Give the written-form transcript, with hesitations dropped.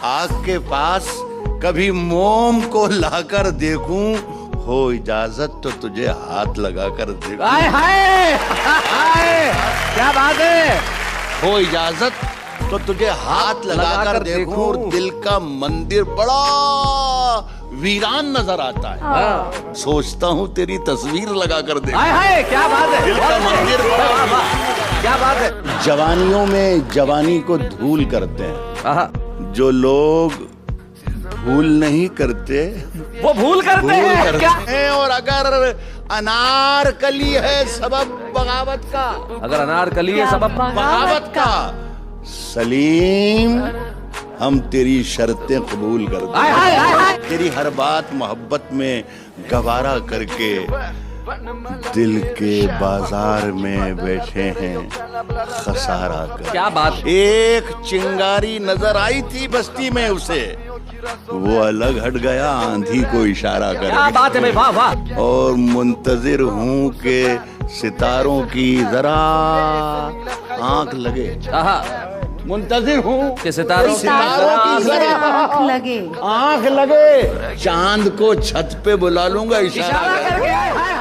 आग के पास कभी मोम को लाकर देखूं, हो इजाजत तो तुझे हाथ लगाकर देखूं। हाय हाय हाय, क्या बात है। हो इजाजत तो तुझे हाथ लगाकर देखूं और दिल का मंदिर बड़ा वीरान नजर आता है। सोचता हूँ तेरी तस्वीर लगाकर देखूं। हाय हाय, क्या बात है। दिल का मंदिर बड़ा क्या बात है। जवानियों में जवानी को धूल करते हैं जो लोग भूल नहीं करते, वो भूल करते हैं क्या? और अगर अनारकली है सबब बगावत का, अगर अनारकली है सबब बगावत का, सलीम हम तेरी शर्तें कबूल करते हैं। तेरी हर बात मोहब्बत में गवारा करके दिल के बाजार में बैठे हैं खसारा कर। क्या बात। एक चिंगारी नजर आई थी बस्ती में उसे, वो अलग हट गया आंधी को इशारा कर। क्या बात है भाई, वाह वाह। और मुंतजिर हूँ कि सितारों की जरा आंख लगे। मुंतजिर हूँ कि सितारों की जरा लगे, आंख लगे। चांद को छत पे बुला लूंगा इशारा करके।